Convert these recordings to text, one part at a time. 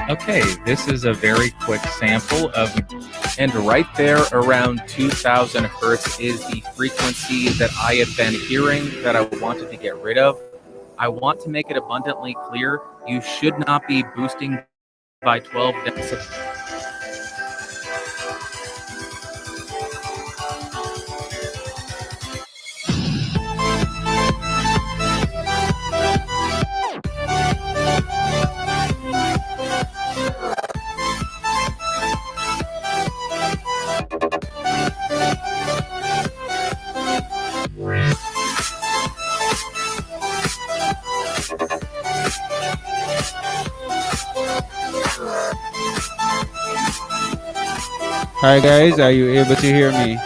Okay, this is a very quick sample of, and right there around 2000 hertz is the frequency that I have been hearing that I wanted to get rid of. I want to make it abundantly clear, you should not be boosting by 12 decibels. Hi guys, are you able to hear me?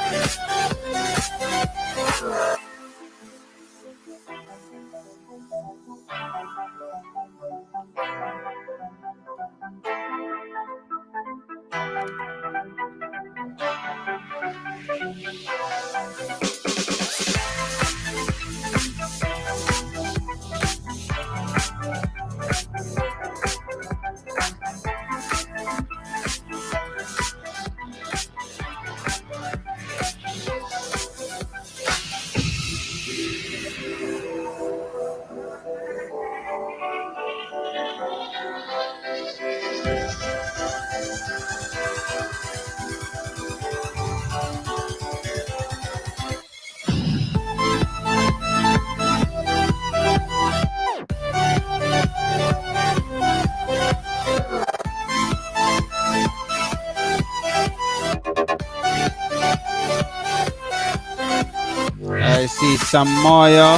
I see Samoya.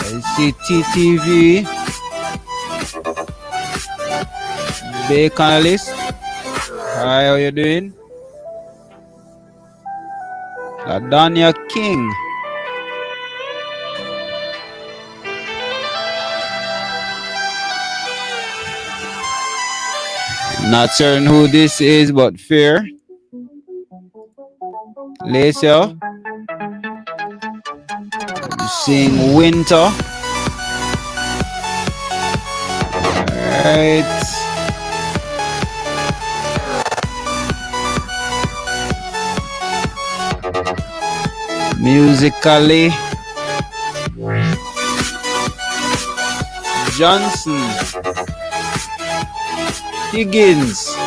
I see TTV. Baconalist. Hi, how you doing? Ladanya King. Not certain who this is, but fair. Lacer. Seeing Winter. Alright. Musically. Johnson. Higgins.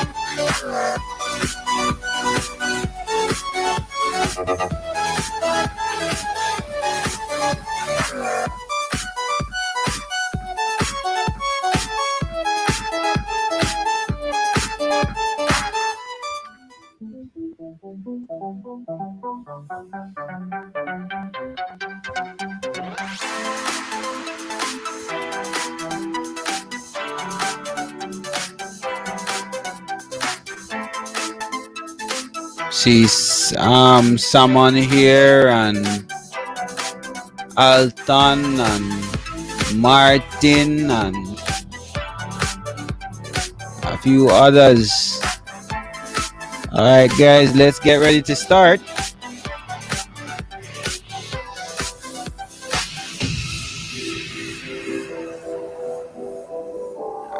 See someone here and Alton and Martin and a few others. Alright guys, let's get ready to start.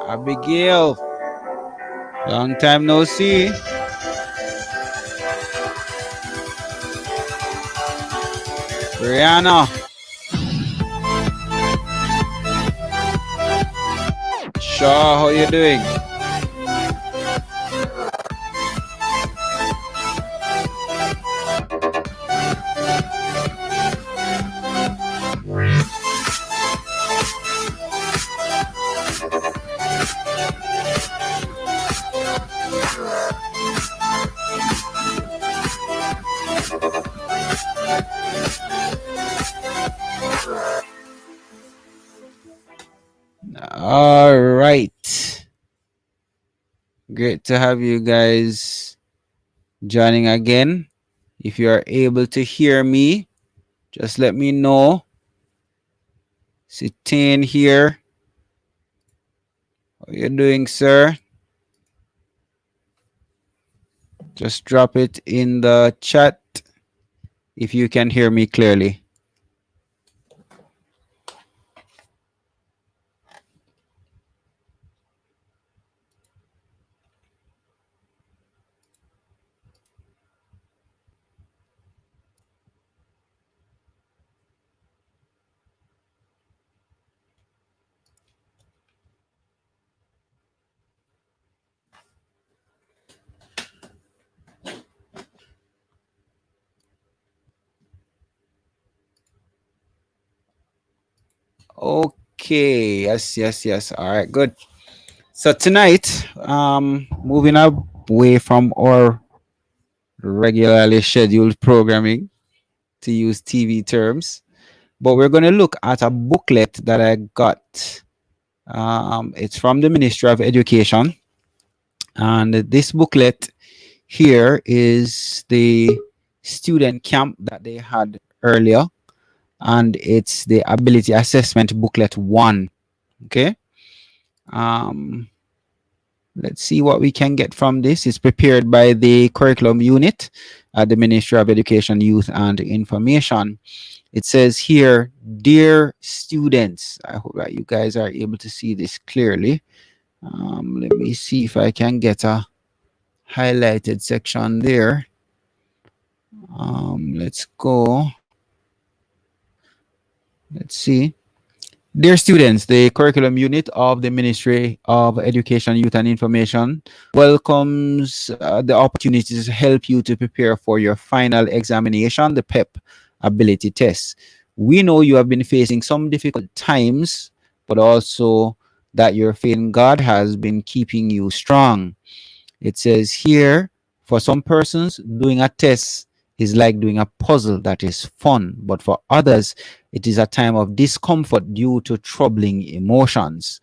Abigail, long time no see. Brianna. Shaw, how you doing? great to have you guys joining again. If you are able to hear me, just let me know. Sitting here. How you doing, sir? Just drop it in the chat if you can hear me clearly. Okay. Yes. All right, good. So tonight, moving away from our regularly scheduled programming, to use TV terms, but we're going to look at a booklet that I got. It's from the Ministry of Education, and this booklet here is the student camp that they had earlier, and it's the ability assessment booklet 1. Okay. Um, let's see what we can get from this. It's prepared by the curriculum unit at the Ministry of Education, Youth and Information. It says here, dear students, I hope that you guys are able to see this clearly. Let me see if I can get a highlighted section there. Let's go. Let's see. Dear students, the curriculum unit of the Ministry of Education, Youth and Information welcomes the opportunity to help you to prepare for your final examination, the PEP ability test. We know you have been facing some difficult times, but also that your faith in God has been keeping you strong. It says here, for some persons, doing a test is like doing a puzzle that is fun, but for others, it is a time of discomfort due to troubling emotions.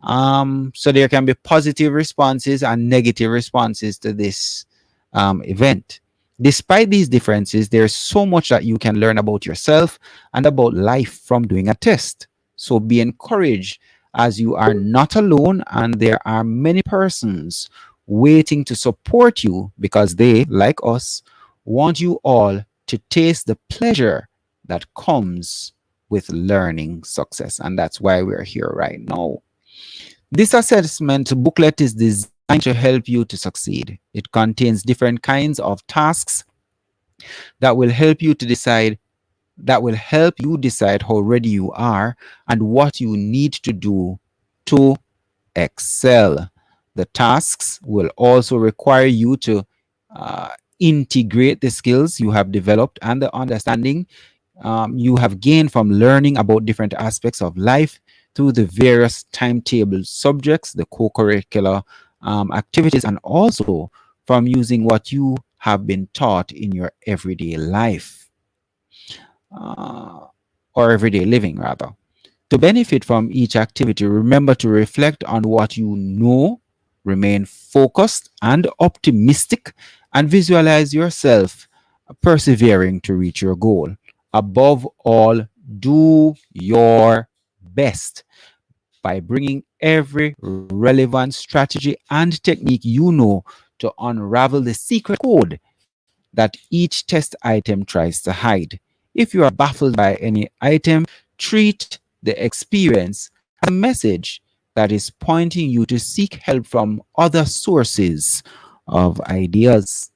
So there can be positive responses and negative responses to this event. Despite these differences, there's so much that you can learn about yourself and about life from doing a test. So be encouraged, as you are not alone and there are many persons waiting to support you, because they, like us, want you all to taste the pleasure that comes with learning success. And that's why we're here right now. This assessment booklet is designed to help you to succeed. It contains different kinds of tasks that will help you to decide how ready you are and what you need to do to excel. The tasks will also require you to integrate the skills you have developed and the understanding you have gained from learning about different aspects of life through the various timetable subjects, the co-curricular activities, and also from using what you have been taught in your everyday life, or everyday living, rather. To benefit from each activity, remember to reflect on what you know, remain focused and optimistic, and visualize yourself persevering to reach your goal. Above all, do your best by bringing every relevant strategy and technique you know to unravel the secret code that each test item tries to hide. If you are baffled by any item, treat the experience as a message that is pointing you to seek help from other sources of ideas.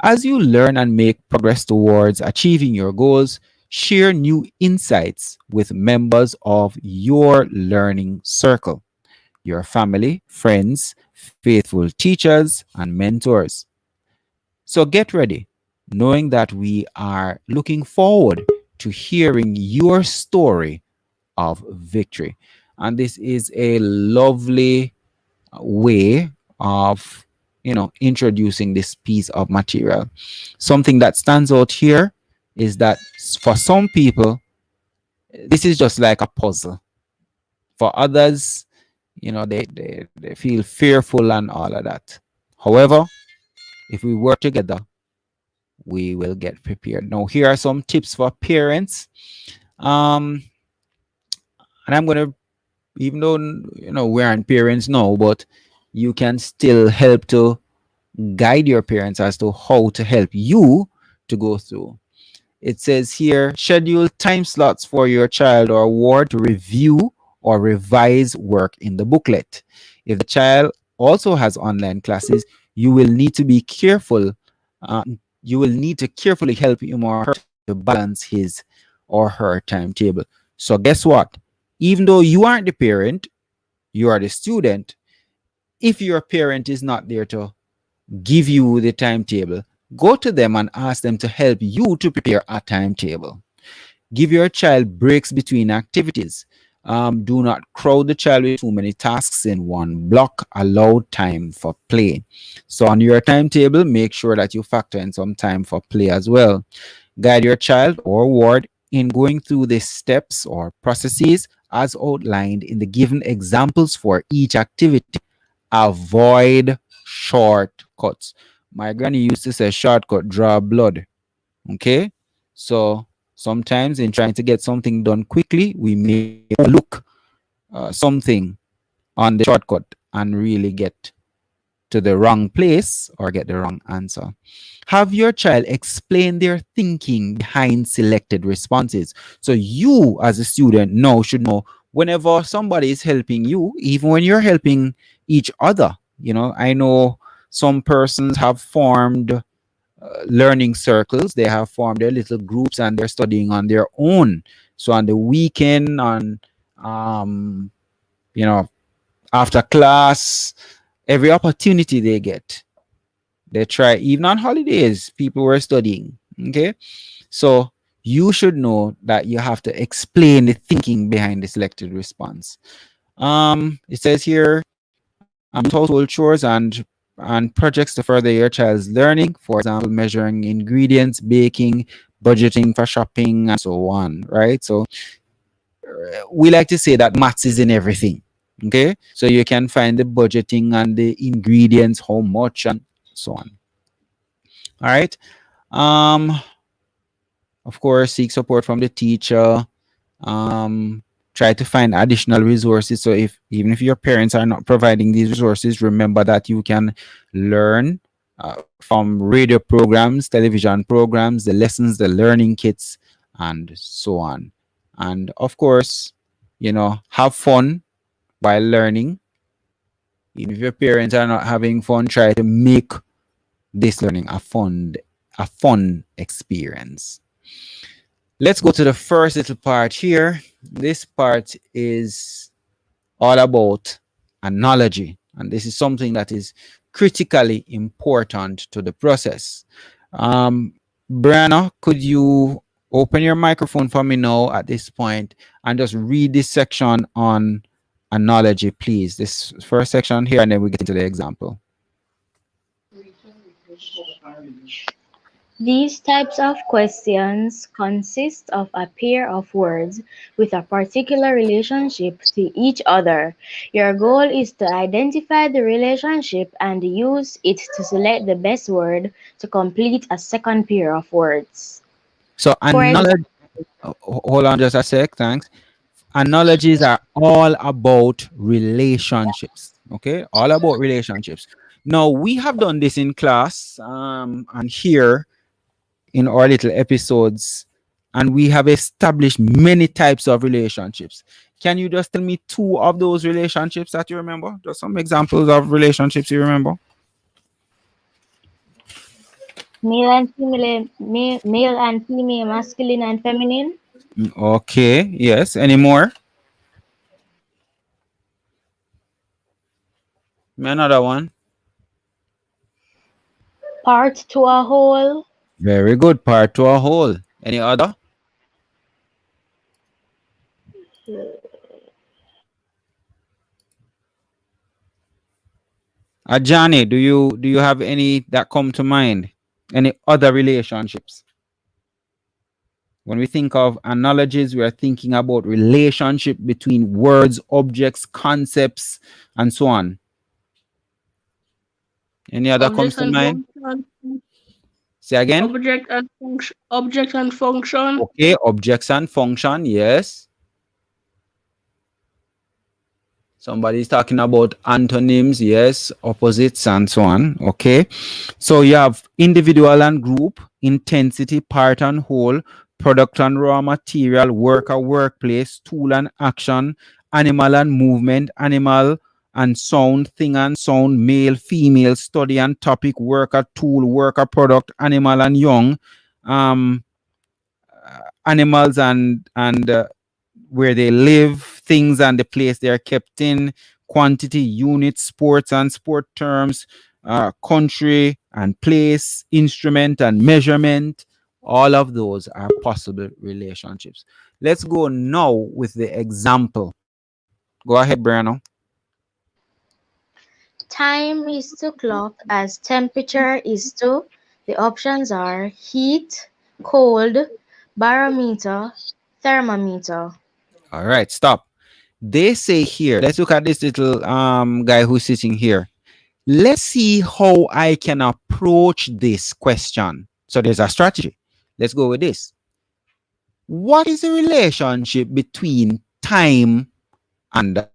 As you learn and make progress towards achieving your goals, share new insights with members of your learning circle, your family, friends, faithful teachers, and mentors. So get ready, knowing that we are looking forward to hearing your story of victory. And this is a lovely way of introducing this piece of material. Something that stands out here is that for some people this is just like a puzzle. For others, they feel fearful and all of that. However, if we work together, we will get prepared. Now, here are some tips for parents. Um, and I'm gonna, even though we aren't parents now, but you can still help to guide your parents as to how to help you to go through. It says here, schedule time slots for your child or ward to review or revise work in the booklet. If the child also has online classes, you will need to be careful. Uh, you will need to carefully help him or her to balance his or her timetable. So, guess what? Even though you aren't the parent, you are the student. If your parent is not there to give you the timetable, go to them and ask them to help you to prepare a timetable. Give your child breaks between activities. Do not crowd the child with too many tasks in one block. Allow time for play. So, on your timetable, make sure that you factor in some time for play as well. Guide your child or ward in going through the steps or processes as outlined in the given examples for each activity. Avoid shortcuts. My granny used to say shortcut draw blood. Okay. So sometimes in trying to get something done quickly, we may look something on the shortcut and really get to the wrong place or get the wrong answer. Have your child explain their thinking behind selected responses. So you as a student now should know whenever somebody is helping you, even when you're helping each other. I know some persons have formed learning circles. They have formed their little groups and they're studying on their own. So on the weekend, on um, you know, after class, every opportunity they get, they try. Even on holidays, people were studying. Okay, so you should know that you have to explain the thinking behind the selected response. It says here, use household chores and projects to further your child's learning. For example, measuring ingredients, baking, budgeting for shopping, and so on. Right. So we like to say that maths is in everything. Okay, so you can find the budgeting and the ingredients, how much, and so on. All right. Um, of course, seek support from the teacher. Um, Try to find additional resources. So if even if your parents are not providing these resources, remember that you can learn from radio programs, television programs, the lessons, the learning kits, and so on. And of course, have fun while learning. Even if your parents are not having fun, try to make this learning a fun experience. Let's go to the first little part here. This part is all about analogy, and this is something that is critically important to the process. Brianna, could you open your microphone for me now at this point and just read this section on analogy, please? This first section here, and then we get into the example. These types of questions consist of a pair of words with a particular relationship to each other. Your goal is to identify the relationship and use it to select the best word to complete a second pair of words. So, For example, analogy, hold on just a sec, thanks. Analogies are all about relationships. Okay, all about relationships. Now we have done this in class, and here in our little episodes, and we have established many types of relationships. Can you just tell me two of those relationships that you remember? Just some examples of relationships you remember. male and female, male and female, masculine and feminine, Okay, yes. Any more? Another one. part to a whole, Very good. Part to a whole. Any other? Johnny, do you have any that come to mind? Any other relationships? When we think of analogies, we are thinking about relationship between words, objects, concepts, and so on. Any other comes Object to and mind? function. Say again. Object and function. Object and function. Okay, objects and function, yes. Somebody's talking about antonyms, yes, opposites, and so on. Okay. So you have individual and group, intensity, part and whole, product and raw material, worker, workplace, tool and action, animal and movement, animal and sound, thing and sound, male, female, study and topic, worker, tool, worker, product, animal and young, um, animals and where they live, things and the place they are kept in, quantity, units, sports and sport terms, country and place, instrument and measurement. All of those are possible relationships. Let's go now with the example. Go ahead, Brianna. Time is to clock as temperature is to. The options are heat, cold, barometer, thermometer. All right, stop. They say here, let's look at this little guy who's sitting here. Let's see how I can approach this question. So there's a strategy. Let's go with this. What is the relationship between time and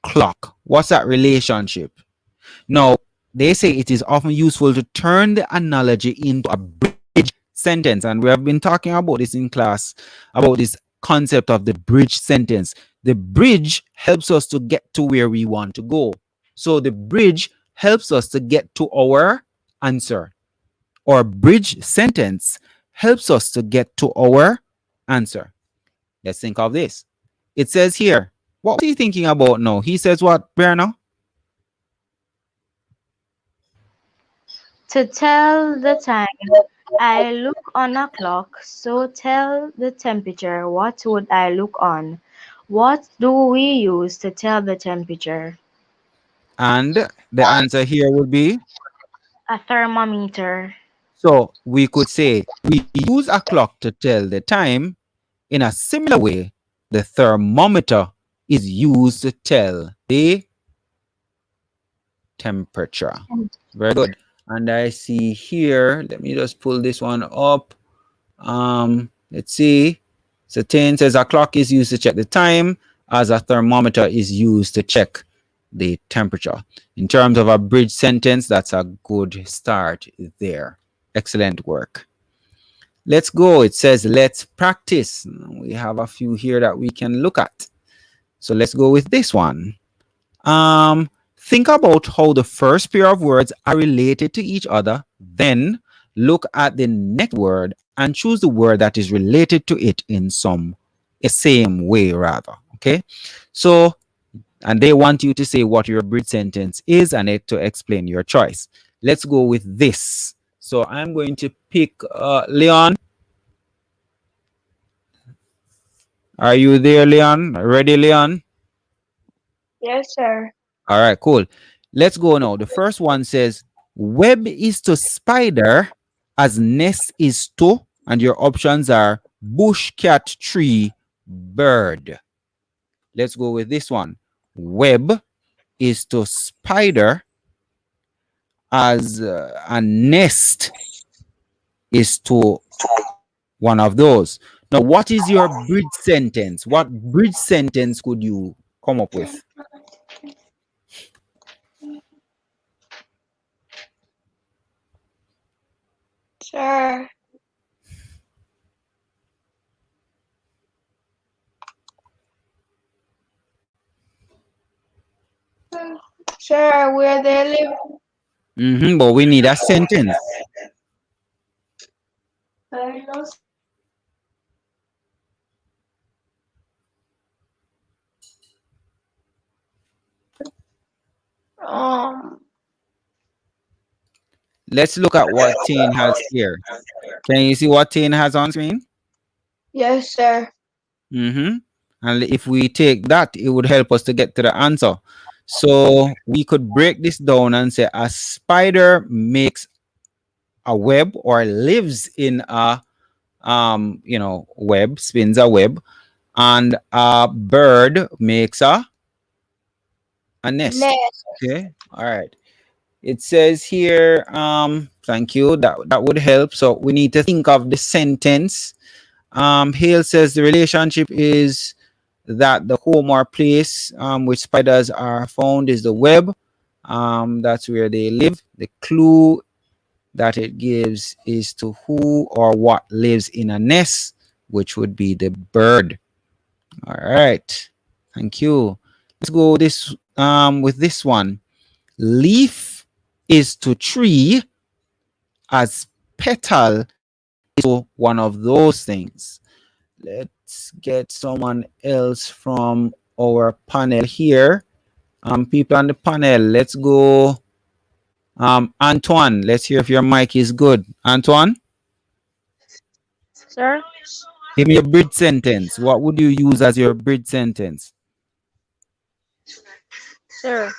clock? What's that relationship? Now, they say it is often useful to turn the analogy into a bridge sentence. And we have been talking about this in class, about this concept of the bridge sentence. The bridge helps us to get to where we want to go. So the bridge helps us to get to our answer. Or bridge sentence helps us to get to our answer. Let's think of this. It says here, what was he thinking about now? He says what, Berna? To tell the time, I look on a clock, so tell the temperature, what would I look on? What do we use to tell the temperature? And the answer here would be, A thermometer. so we could say we use a clock to tell the time. In a similar way, the thermometer is used to tell the temperature. Very good. And I see here, let me just pull this one up. Let's see. So 10 says a clock is used to check the time, as a thermometer is used to check the temperature. In terms of a bridge sentence, that's a good start there. Excellent work. Let's go. It says, let's practice. We have a few here that we can look at. So let's go with this one. Think about how the first pair of words are related to each other. Then look at the next word and choose the word that is related to it in a same way rather. Okay. So, and they want you to say what your bridge sentence is and to explain your choice. Let's go with this. So I'm going to pick Leon. Are you there, Leon? Ready, Leon? Yes, sir. All right, cool. Let's go now. The first one says, web is to spider as nest is to, and your options are bush, cat, tree, bird. Let's go with this one. Web is to spider as a nest is to one of those. Now, what is your bridge sentence? What bridge sentence could you come up with? Sir. Sir, where they live. But we need a sentence. Let's look at what Teen has here. Can you see what Teen has on screen? Yes, sir. And if we take that, it would help us to get to the answer. So we could break this down and say a spider makes a web or lives in a web, spins a web, and a bird makes a nest. Nest. Okay, all right. It says here, thank you. That would help. So we need to think of the sentence. Hale says the relationship is that the home or place which spiders are found is the web. That's where they live. The clue that it gives is to who or what lives in a nest, which would be the bird. All right. Thank you. Let's go this with this one. Leaf is to tree as petal is to one of those things. Let's get someone else from our panel here. People on the panel, let's go. Antoine, let's hear if your mic is good. Antoine, Sir? give me a bridge sentence. What would you use as your bridge sentence? Sir.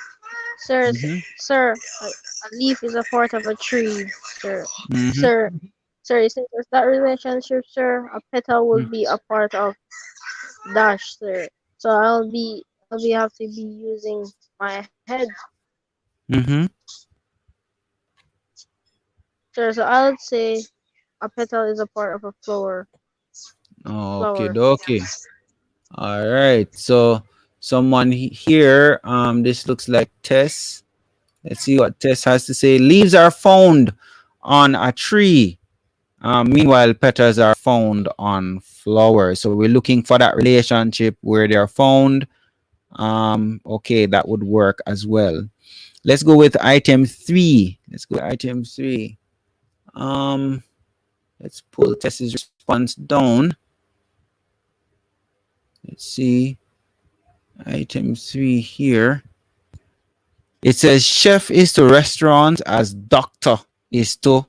Sir, Mm-hmm. sir, a leaf is a part of a tree, sir. Mm-hmm. Sir, sir, you see, there's that relationship, sir. A petal will be a part of dash, sir. So I'll be have to be using my head, Mm-hmm. sir. So I'll say a petal is a part of a flower. Okay, Flower. okay. All right. So someone here, this looks like Tess. Let's see what Tess has to say. Leaves are found on a tree. Meanwhile, petals are found on flowers. So we're looking for that relationship where they are found. Okay, that would work as well. Let's go with item 3. Let's go with item 3. Um, let's pull Tess's response down. Let's see. Item 3 here. It says chef is to restaurant as doctor is to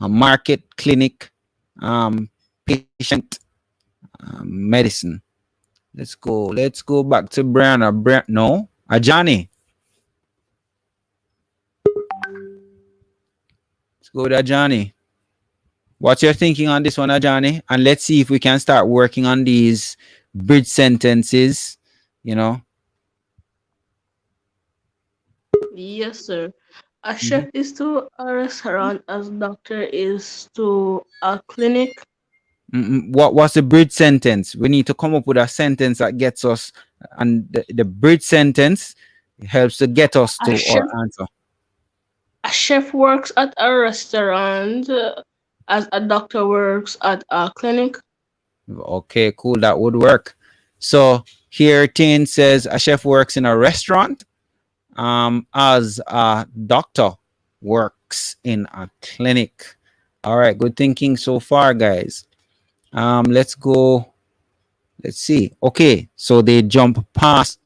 a market, clinic, patient, medicine. Let's go. Let's go back to Brianna. No, Ajani. Let's go with Ajani. What's your thinking on this one, Ajani? And let's see if we can start working on these bridge sentences. You know. Yes, sir. A Mhm. chef is to a restaurant as doctor is to a clinic. What's the bridge sentence? We need to come up with a sentence that gets us, and the bridge sentence helps to get us A to our chef answer. a chef works at a restaurant as a doctor works at a clinic. Okay, cool. That would work. So here, Tin says a chef works in a restaurant, as a doctor works in a clinic. All right, good thinking so far, guys. Let's go. Let's see. Okay, so they jump past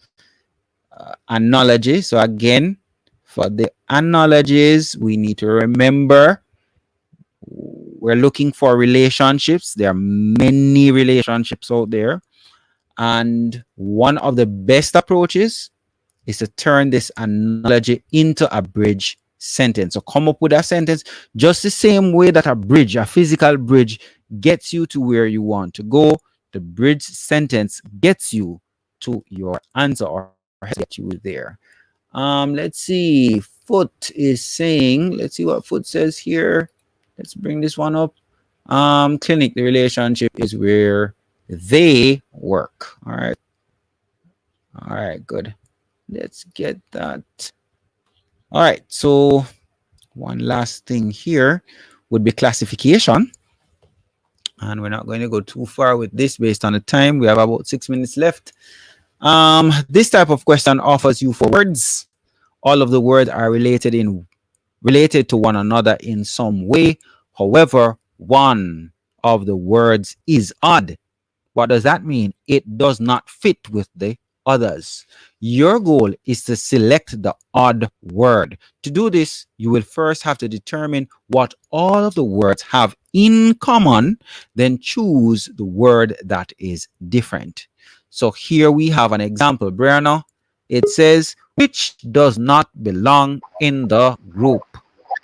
analogy. So again, for the analogies, we need to remember we're looking for relationships. There are many relationships out there. And one of the best approaches is to turn this analogy into a bridge sentence. So come up with a sentence just the same way that a bridge, a physical bridge, gets you to where you want to go. The bridge sentence gets you to your answer or get you there. Let's see. Foot is saying, let's see what Foot says here. Let's bring this one up. Clinic, the relationship is where they work. All right. All right, good. Let's get that. All right. So one last thing here would be classification. And we're not going to go too far with this based on the time. We have about 6 minutes left. This type of question offers you 4 words. All of the words are related to one another in some way. However, one of the words is odd. What does that mean? It does not fit with the others. Your goal is to select the odd word. To do this, you will first have to determine what all of the words have in common, then choose the word that is different. So here we have an example, Brianna. It says, which does not belong in the group.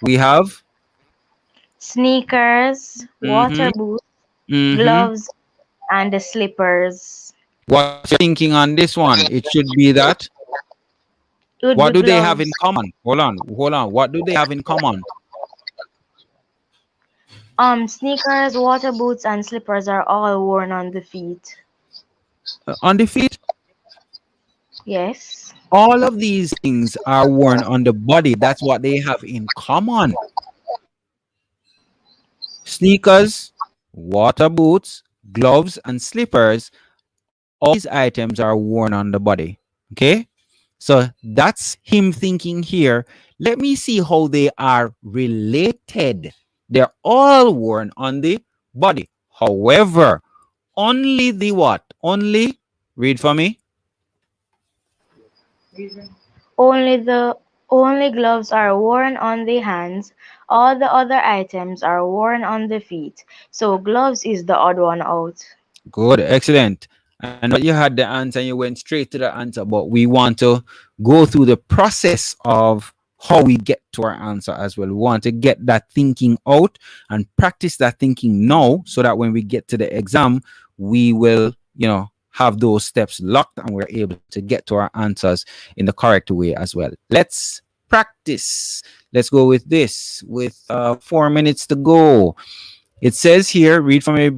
We have Sneakers, water mhm, boots, Mm-hmm. gloves, and the slippers. What's your thinking on this one? It should be that. It would What be do they have in gloves. common? Hold on. What do they have in common? Sneakers, water boots, and slippers are all worn on the feet. On the feet, Yes. all of these things are worn on the body. That's what they have in common. Sneakers, water boots, gloves, and slippers. All these items are worn on the body. Okay? So that's him thinking here. Let me see how they are related. They're all worn on the body. However, only the what? Only, read for me. Only the only gloves are worn on the hands. All the other items are worn on the feet. So gloves is the odd one out. Good, excellent. I know you had the answer and you went straight to the answer, but we want to go through the process of how we get to our answer as well. We want to get that thinking out and practice that thinking now so that when we get to the exam, we will, have those steps locked and we're able to get to our answers in the correct way as well. Let's practice. Let's go with this with 4 minutes to go. It says here, read for me,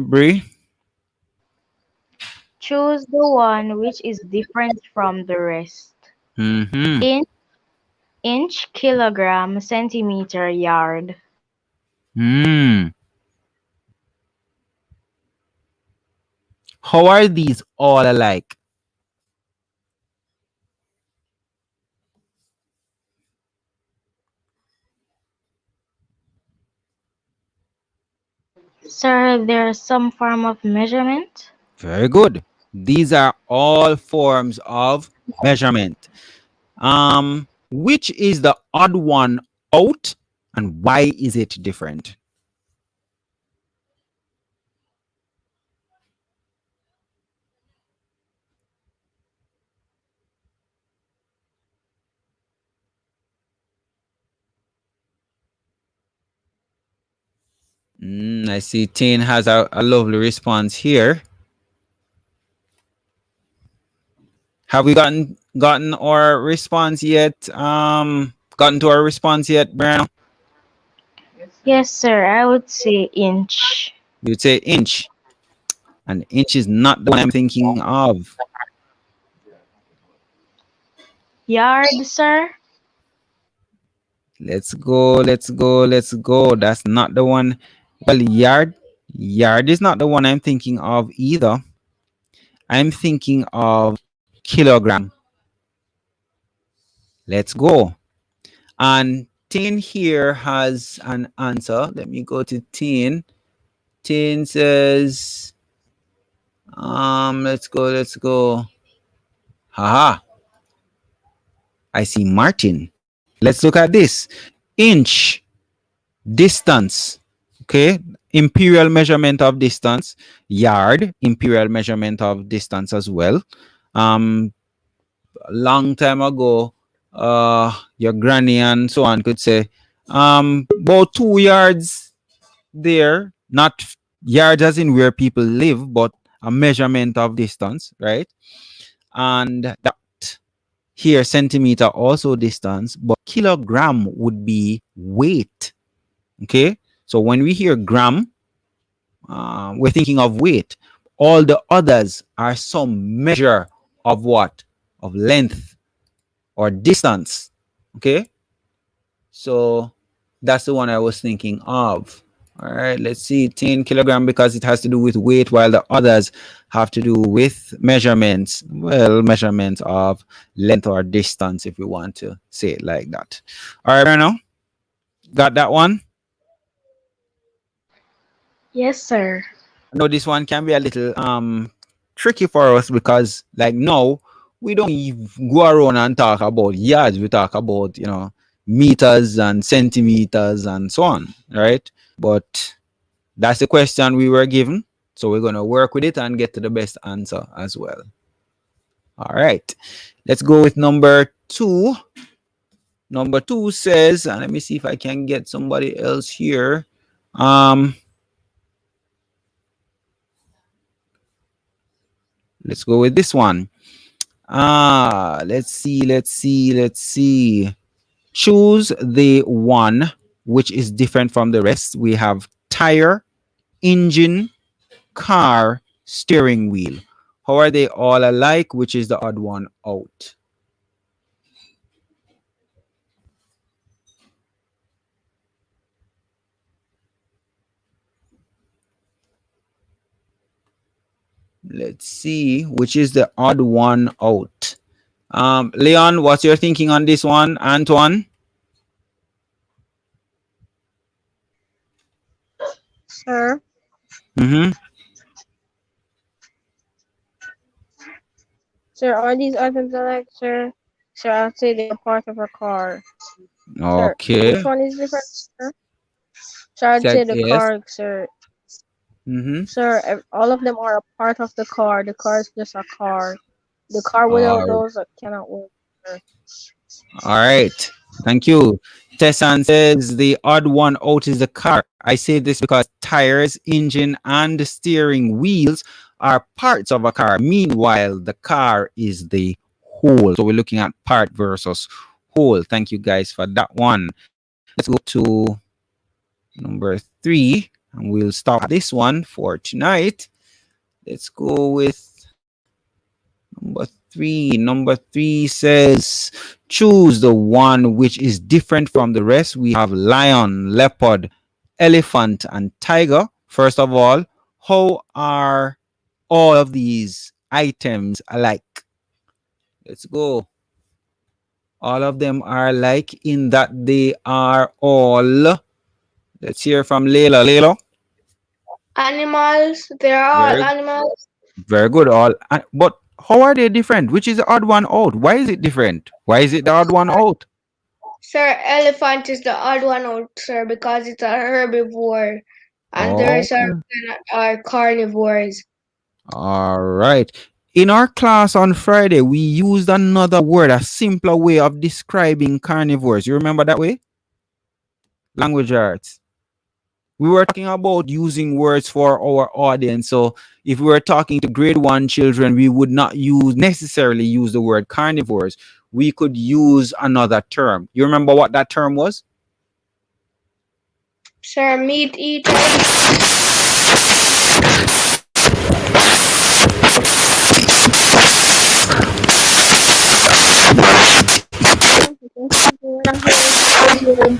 Bree. Choose the one which is different from the rest. Mm-hmm. In inch, kilogram, centimeter, yard. Mm. How are these all alike? Sir, there's some form of measurement. Very good. These are all forms of measurement. Which is the odd one out and why is it different? I see Tain has a lovely response here. Have we gotten our response yet? Gotten to our response yet, Brian? Yes, sir, I would say inch. You'd say inch. An inch is not the one I'm thinking of. Yard, sir. Let's go, let's go, let's go. That's not the one. Well, yard is not the one I'm thinking of either. I'm thinking of kilogram. Let's go. And Tin here has an answer. Let me go to Tin. Tin says, let's go, let's go. Haha. I see Martin. Let's look at this. Inch, distance. Okay, imperial measurement of distance. Yard, imperial measurement of distance as well. A long time ago, your granny and so on could say, about 2 yards there, not yards as in where people live, but a measurement of distance, right? And that here, centimeter also distance, but kilogram would be weight. Okay, so when we hear gram, we're thinking of weight. All the others are some measure of what? Of length or distance. Okay, so that's the one I was thinking of. All right, let's see, 10 kilogram because it has to do with weight, while the others have to do with measurements. Well, measurements of length or distance, if we want to say it like that. All right, Bruno, got that one? Yes, sir. I know this one can be a little tricky for us because like now we don't go around and talk about yards. We talk about meters and centimeters and so on, right? But that's the question we were given, so we're gonna work with it and get to the best answer as well. All right, let's go with number 2. Number 2 says, and let me see if I can get somebody else here. Let's go with this one. Let's see. Choose the one which is different from the rest. We have tire, engine, car, steering wheel. How are they all alike? Which is the odd one out? Let's see which is the odd one out. Leon, what's your thinking on this one? Antoine? Sir, Mm-hmm. sir, are these items alike, sir? Sir, I'd say they are part of a car. Sir, which Okay. one is different, sir? Sir, I'd say the Yes. car, sir. Mm-hmm. Sir, all of them are a part of the car. The car is just a car. The car without All those cannot work, sir. right. Thank you. Tessan says the odd one out is the car. I say this because tires, engine, and the steering wheels are parts of a car. Meanwhile, the car is the whole. So we're looking at part versus whole. Thank you guys for that one. Let's go to number 3, and we'll stop this one for tonight. Let's go with number 3. Number 3 says choose the one which is different from the rest. We have lion, leopard, elephant, and tiger. First of all, how are all of these items alike? Let's go. All of them are alike in that they are all. Let's hear from Layla. Layla. Animals, they're all Very, animals. very good. All, but how are they different? Which is the odd one out? Why is it different? Why is it the odd one out? Sir, elephant is the odd one out, sir, because it's a herbivore, and the Oh, rest are carnivores. all right. In our class on Friday, we used another word, a simpler way of describing carnivores. You remember that way? Language arts. We were talking about using words for our audience. So if we were talking to grade 1 children, we would not necessarily use the word carnivores. We could use another term. You remember what that term was? Sir, meat eaters. We're not hearing.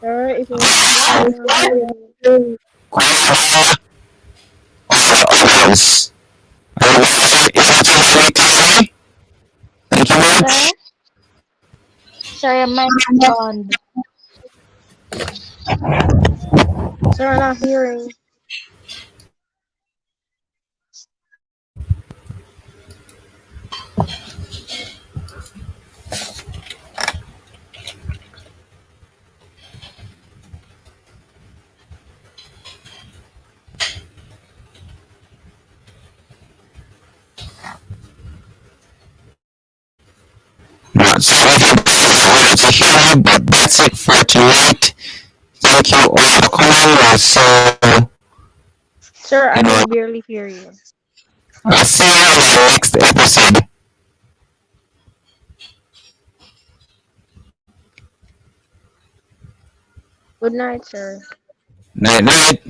Sir, if you're speaking, we're not hearing you. Sir? Sir, your mic is on. Sir, we're not hearing. Not sorry to hear, but that's it for tonight. Thank you all for coming. So, Sir, I you know, can barely hear you. I'll see you in the next episode. Good night, sir. Night, night.